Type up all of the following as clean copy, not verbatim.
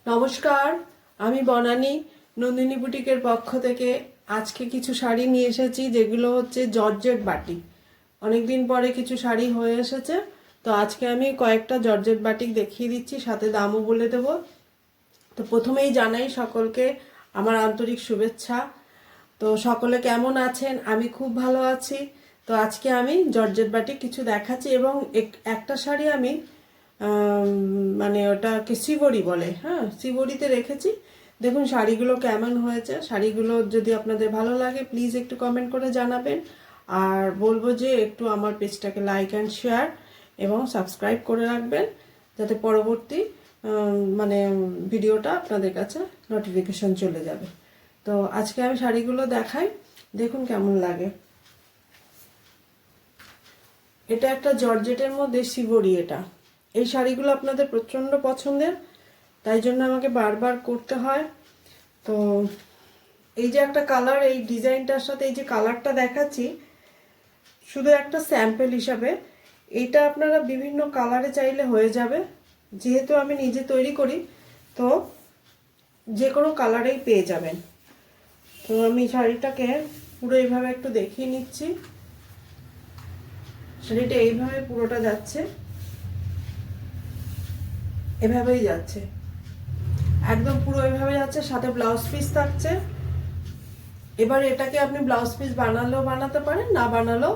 নমস্কার, আমি বনানী নন্দিনী বুটিকের পক্ষ থেকে আজকে কিছু শাড়ি নিয়ে এসেছি, যেগুলো হচ্ছে জর্জেট বাটিক। অনেকদিন পরে কিছু শাড়ি হয়ে এসেছে, তো আজকে আমি কয়েকটা জর্জেট বাটিক দেখিয়ে দিচ্ছি, সাথে দামও বলে দেব। তো প্রথমেই জানাই সকলকে আমার আন্তরিক শুভেচ্ছা। তো সকলে কেমন আছেন? আমি খুব ভালো আছি। তো আজকে আমি জর্জেট বাটিক কিছু দেখাচ্ছি, এবং একটা শাড়ি আমি মানে ওটাকে শিবরি বলে, হ্যাঁ, শিবরিতে রেখেছি। দেখুন শাড়িগুলো কেমন হয়েছে। শাড়িগুলো যদি আপনাদের ভালো লাগে প্লিজ একটু কমেন্ট করে জানাবেন, আর বলবো যে একটু আমার পেজটাকে লাইক অ্যান্ড শেয়ার এবং সাবস্ক্রাইব করে রাখবেন, যাতে পরবর্তী মানে ভিডিওটা আপনাদের কাছে নোটিফিকেশন চলে যাবে। তো আজকে আমি শাড়িগুলো দেখাই, দেখুন কেমন লাগে। এটা একটা জর্জেটের মধ্যে শিবরি। এই শাড়িগুলো আপনাদের প্রচণ্ড পছন্দের, তাই জন্য আমাকে বারবার করতে হয়। তো এই যে একটা কালার, এই ডিজাইনটার সাথে এই যে কালারটা দেখাচ্ছি শুধু একটা স্যাম্পল হিসাবে। এইটা আপনারা বিভিন্ন কালারে চাইলে হয়ে যাবে, যেহেতু আমি নিজে তৈরি করি তো যে কোনো কালারেই পেয়ে যাবেন। তো আমি শাড়িটাকে পুরো এইভাবে একটু দেখিয়ে নিচ্ছি। শাড়িটা এইভাবে পুরোটা যাচ্ছে, এভাবেই যাচ্ছে, একদম পুরো এভাবে যাচ্ছে, সাথে ব্লাউজ পিস থাকছে। এবার এটাকে আপনি ব্লাউজ পিস বানালেও বানাতে পারেন, না বানালেও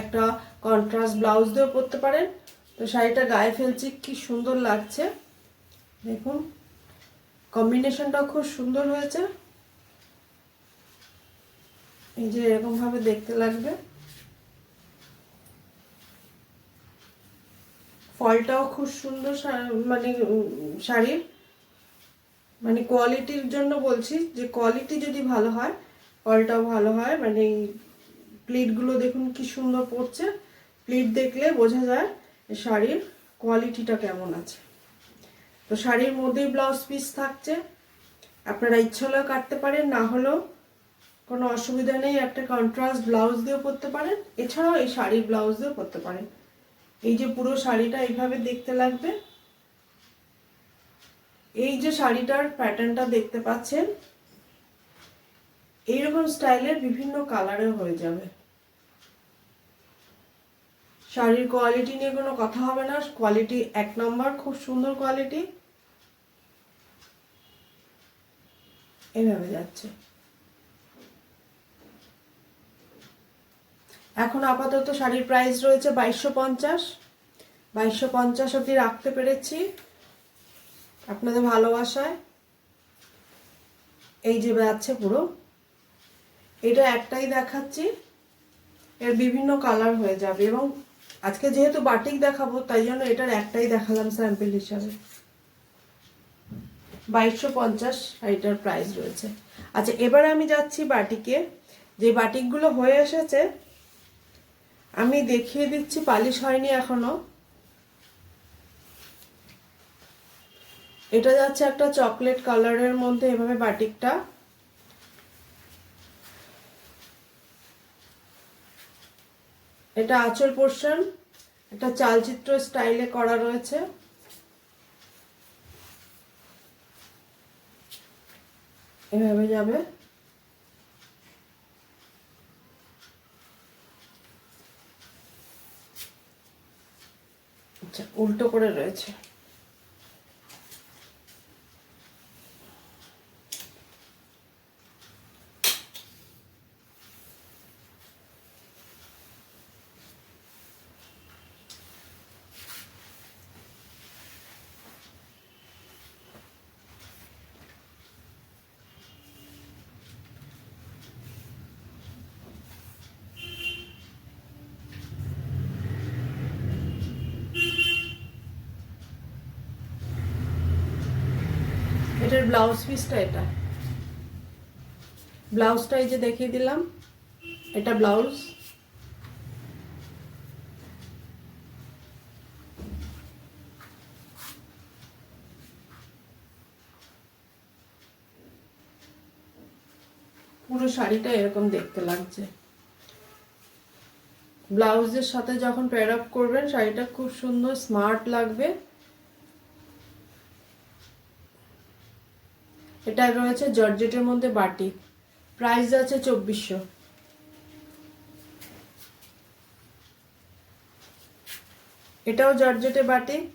একটা কন্ট্রাস্ট ব্লাউজ দিয়েও পরতে পারেন। তো শাড়িটা গায়ে ফেলছি, কি সুন্দর লাগছে দেখুন, কম্বিনেশনটাও খুব সুন্দর হয়েছে। এই যে এরকম ভাবে দেখতে লাগবে, ফলটাও খুব সুন্দর, মানে শাড়ির মানে কোয়ালিটির জন্য বলছি, যে কোয়ালিটি যদি ভালো হয় ফলটাও ভালো হয়। মানে প্লিটগুলো দেখুন কি সুন্দর পড়ছে, প্লিট দেখলে বোঝা যায় শাড়ির কোয়ালিটিটা কেমন আছে। তো শাড়ির মধ্যেই ব্লাউজ পিস থাকছে, আপনারা ইচ্ছা হলেও কাটতে পারেন, না হলেও কোনো অসুবিধা নেই, একটা কন্ট্রাস্ট ব্লাউজ দিয়েও পরতে পারেন, এছাড়াও এই শাড়ির ব্লাউজ দিয়েও পরতে পারেন। এই যে পুরো শাড়িটা এইভাবে দেখতে লাগবে। এই যে শাড়িটার প্যাটার্নটা দেখতে পাচ্ছেন, এইরকম স্টাইলের বিভিন্ন কালারের হয়ে যাবে। শাড়ির কোয়ালিটি নিয়ে কোনো কথা হবে না, কোয়ালিটি এক নম্বর, খুব সুন্দর কোয়ালিটি। এইভাবে যাচ্ছে। এখন আপাতত শাড়ির প্রাইস রয়েছে 2250। 2250 অবধি রাখতে পেরেছি আপনাদের ভালোবাসায়। এই যে যাচ্ছে পুরো, এটা একটাই দেখাচ্ছি, এর বিভিন্ন কালার হয়ে যাবে, এবং আজকে যেহেতু বাটিক দেখাবো তাই জন্য এটার একটাই দেখালাম স্যাম্পল হিসাবে। 2250 শাড়িটার প্রাইস রয়েছে। আচ্ছা, এবারে আমি যাচ্ছি বাটিকে। যে বাটিকগুলো হয়ে এসেছে আমি দেখিয়ে দিচ্ছি, পালিশ হয়নি এখনো। এটা যাচ্ছে একটা চকলেট কালারের মধ্যে, এভাবে বাটিকটা। এটা আঁচল পোর্শন, এটা চালচিত্র স্টাইলে করা রয়েছে। এভাবে যাবে। আচ্ছা, উল্টো করে রয়েছে। এটার ব্লাউজ পিসটা, এটা ব্লাউজটা এই যে দেখিয়ে দিলাম, এটা ব্লাউজ। পুরো শাড়িটা এরকম দেখতে লাগছে। ব্লাউজের সাথে যখন পেয়ার আপ করবেন শাড়িটা খুব সুন্দর স্মার্ট লাগবে। এটা রয়েছে জর্জেটের মধ্যে বাটিক, প্রাইস আছে 2400। এটাও জর্জেটে বাটিক,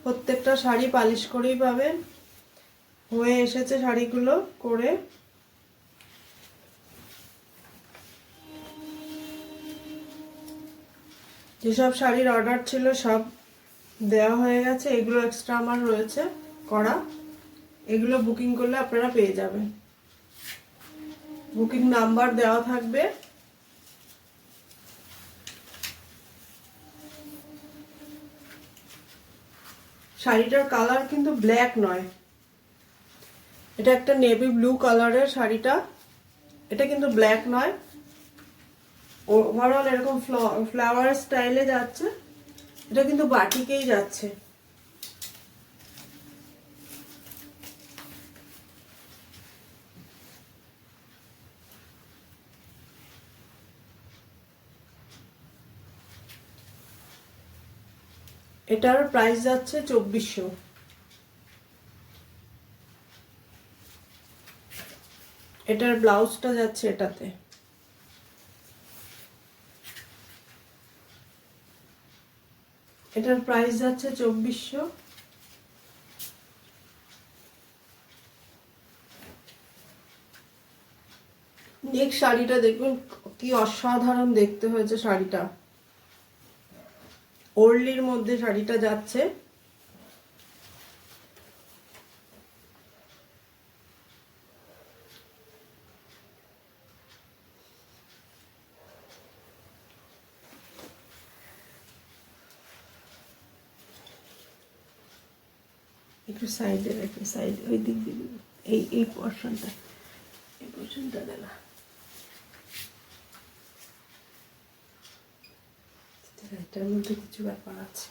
প্রত্যেকটা শাড়ি পালিশ করেই পাবেন, হয়ে এসেছে শাড়িগুলো করে। যেসব শাড়ির অর্ডার ছিল সব দেওয়া হয়ে গেছে, এগুলো এক্সট্রা আমার রয়েছে করা, এগুলো বুকিং করলে আপনারা পেয়ে যাবেন। বুকিং নাম্বার দেওয়া থাকবে। শাড়িটার কালার কিন্তু ব্ল্যাক নয়, এটা একটা নেভি ব্লু কালারের শাড়িটা, এটা কিন্তু ব্ল্যাক নয়। ওভারঅল এরকম ফ্লাওয়ার স্টাইলে যাচ্ছে, এটা কিন্তু বাটিকেই যাচ্ছে। এটার প্রাইস যাচ্ছে 2400। এটার ব্লাউজটা যাচ্ছে এটাতে। এটার প্রাইস যাচ্ছে 2400। নেক্সট শাড়িটা দেখুন কি অসাধারণ দেখতে হয়েছে শাড়িটা, ওর্লির মধ্যে শাড়িটা যাচ্ছে। একটু সাইডে রেখে, সাইড ওই দিক দিয়ে এই পোর্শনটা, এই পোর্শনটা দেনা, এটার মধ্যে কিছু ব্যাপার আছে।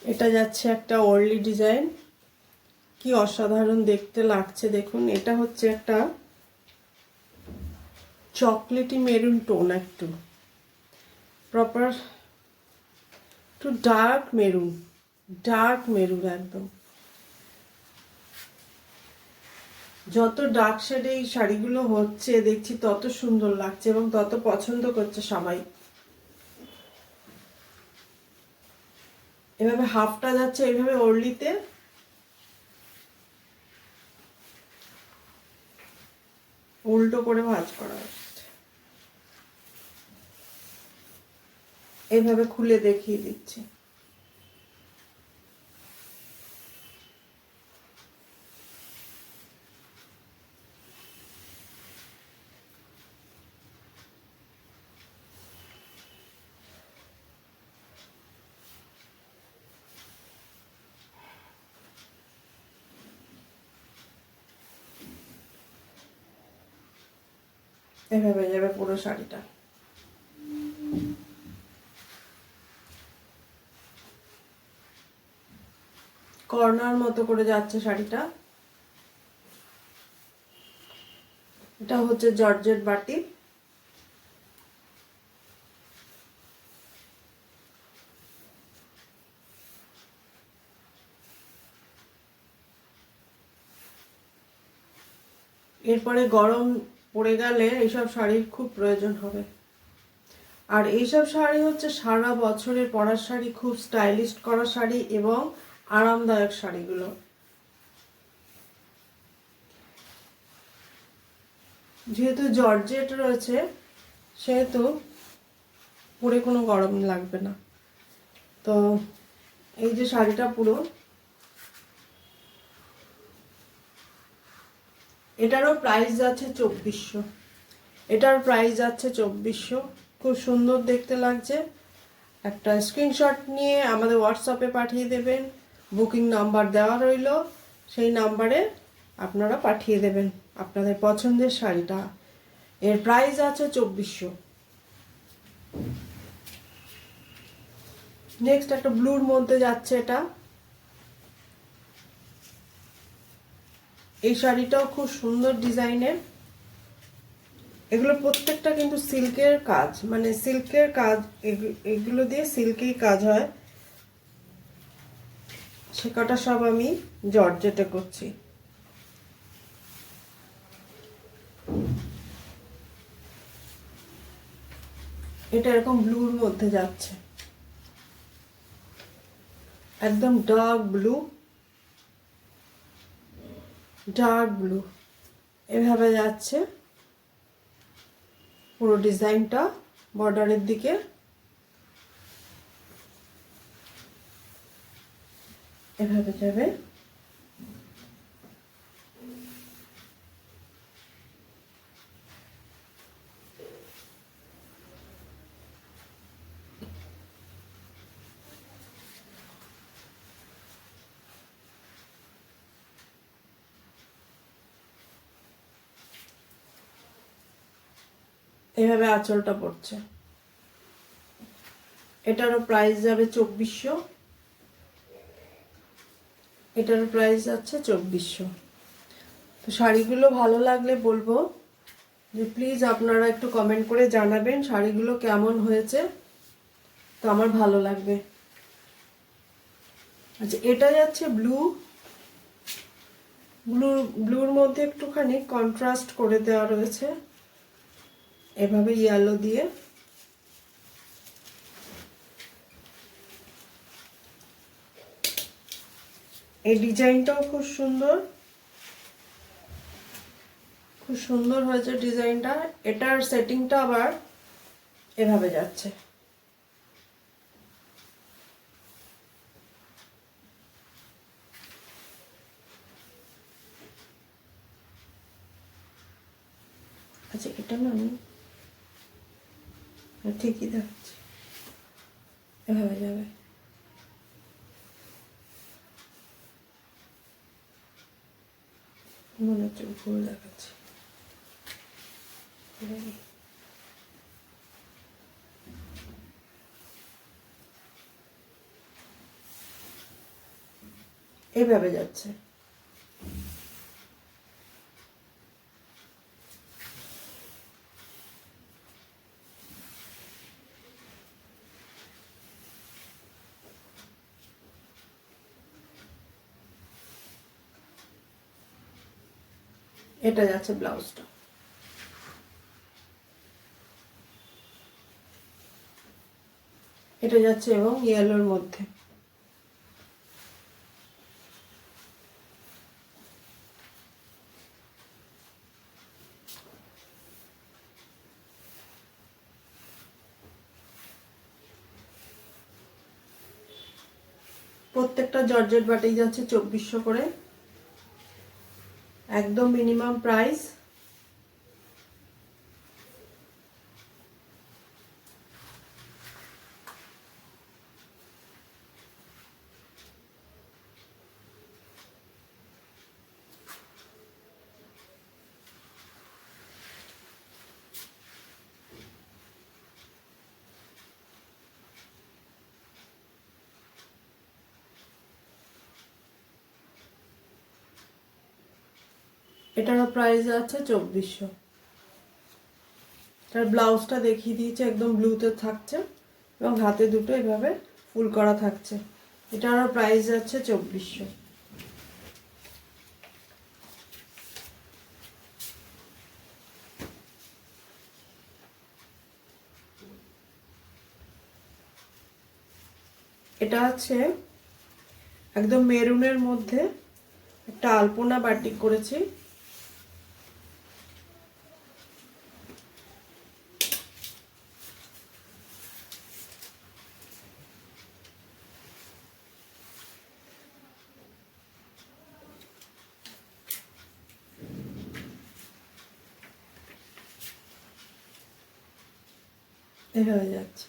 এটা যাচ্ছে একটা ওর্লি ডিজাইন, কি অসাধারণ দেখতে লাগছে দেখুন। এটা হচ্ছে একটা চকলেটি মেরুন টোন, একটু প্রপার একটু ডার্ক মেরুন, একদম। যত ডার্ক শেডে এই শাড়িগুলো হচ্ছে দেখছি তত সুন্দর লাগছে এবং তত পছন্দ করছে সবাই। এভাবে হাফটা যাচ্ছে এইভাবে ওর্লিতে, উল্টো করে ভাঁজ করা হচ্ছে। এইভাবে খুলে দেখিয়ে দিচ্ছি। এভাবে যাবে পুরো শাড়িটা। কর্নার মতো করে যাচ্ছে শাড়িটা। এটা হচ্ছে জর্জেট বাটি, এরপরে গরম পড়ে গেলে এইসব শাড়ির খুব প্রয়োজন হবে। আর এইসব শাড়ি হচ্ছে সারা বছরের পরার শাড়ি, খুব স্টাইলিশ করা শাড়ি এবং আরামদায়ক শাড়িগুলো। যেহেতু জর্জেট রয়েছে সেহেতু পরে কোনো গরম লাগবে না। তো এই যে শাড়িটা পুরো, এটারও প্রাইস যাচ্ছে 2400। এটার প্রাইস যাচ্ছে 2400। খুব সুন্দর দেখতে লাগছে। একটা স্ক্রিনশট নিয়ে আমাদের হোয়াটসঅ্যাপে পাঠিয়ে দেবেন, বুকিং নাম্বার দেওয়া রইল, সেই নাম্বারে আপনারা পাঠিয়ে দেবেন আপনাদের পছন্দের শাড়িটা। এর প্রাইস আছে 2400। নেক্সট একটা ব্লুর মধ্যে যাচ্ছে, এটা এই শাড়িটাও খুব সুন্দর ডিজাইনের। এগুলো প্রত্যেকটা কিন্তু সিল্কের কাজ, মানে সিল্কের কাজ, এগুলো দিয়ে সিল্কেই কাজ হয়। সে কটা সব আমি জর্জেটে করছি। এটা এরকম ব্লুর মধ্যে যাচ্ছে, একদম ডার্ক ব্লু, ডার্ক ব্লু এভাবে যাচ্ছে পুরো ডিজাইনটা বর্ডারের দিকে। এভাবে যাবে। এভাবে আঁচলটা পড়ছে। এটারও প্রাইস যাবে 2400। এটারও প্রাইস যাচ্ছে 2400। তো শাড়িগুলো ভালো লাগলে বলবো যে প্লিজ আপনারা একটু কমেন্ট করে জানাবেন শাড়িগুলো কেমন হয়েছে, তো আমার ভালো লাগবে। আচ্ছা, এটা যাচ্ছে ব্লু, ব্লুর মধ্যে একটুখানি কন্ট্রাস্ট করে দেওয়া রয়েছে এভাবে ইয়েলো দিয়ে। এই ডিজাইনটাও খুব সুন্দর, খুব সুন্দর হয়েছে ডিজাইনটা। এটার সেটিংটা আবার এভাবে যাচ্ছে। আচ্ছা, এটা না আমি ঠিকই দেখাচ্ছি, এভাবে যাবে। মনে হচ্ছে ভুল দেখাচ্ছি। এভাবে যাচ্ছে। এটা যাচ্ছে ব্লাউজটা। এটা যাচ্ছে এবং ইয়েলোর মধ্যে। প্রত্যেকটা জর্জেট বাটিক যাচ্ছে 2400 করে, একদম মিনিমাম প্রাইস। এটারও প্রাইস আছে 2400। তার ব্লাউজটা দেখিয়ে দিয়েছে, একদম ব্লুতে থাকছে এবং হাতে দুটো এভাবে ফুল করা থাকছে। এটারও প্রাইস আছে 2400। এটা আছে একদম মেরুনের মধ্যে একটা আলপনা বাটিক করেছি। এভাবে যাচ্ছে।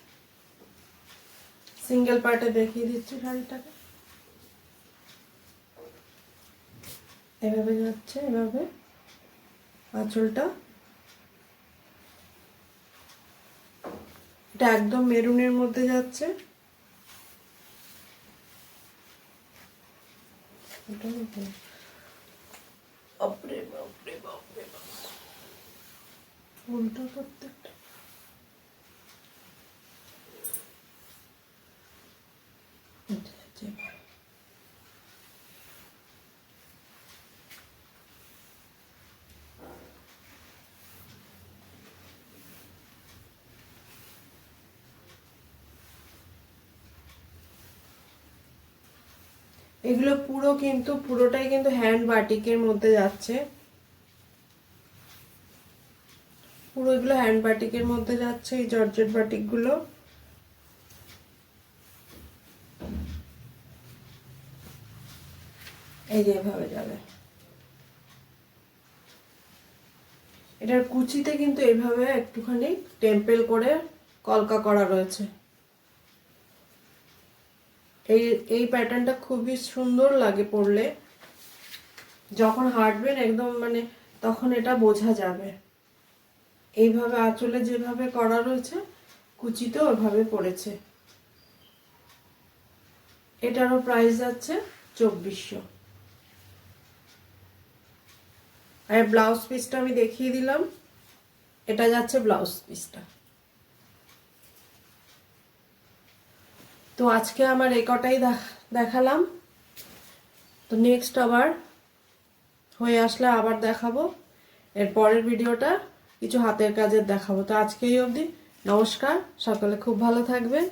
সিঙ্গেল পার্টে দেখিয়ে দিচ্ছি শাড়িটাকে। এভাবে যাচ্ছে, এভাবে আঁচলটা। এটা একদম মেরুনের মধ্যে যাচ্ছে। বাপরে বাপরে বাপরে বাপ, উল্টো প্রত্যেকটা। এগুলো পুরোটাই কিন্তু হ্যান্ড বাটিকের মধ্যে যাচ্ছে, পুরো এগুলো হ্যান্ড বাটিকের মধ্যে যাচ্ছে এই জর্জেট বাটিকগুলো। এই যে এভাবে যাবে। এটার কুচিতে কিন্তু এইভাবে একটুখানি টেম্পেল করে কলকা করা রয়েছে। এই প্যাটার্নটা খুবই সুন্দর লাগে পরলে, যখন হাঁটবেন একদম মানে তখন এটা বোঝা যাবে। এইভাবে আঁচলে যেভাবে করা রয়েছে কুচিতেও ওভাবে পড়েছে। এটারও প্রাইস যাচ্ছে 2400। আর ব্লাউজ পিসটা আমি দেখিয়ে দিলাম, এটা যাচ্ছে ব্লাউজ পিসটা। তো আজকে আমার এই কটাই দেখালাম, তো নেক্সট আবার হয়ে আসলে আবার দেখাবো। এর পরের ভিডিওটা কিছু হাতের কাজের দেখাবো। তো আজকে এই অবধি, নমস্কার, সকলে খুব ভালো থাকবেন।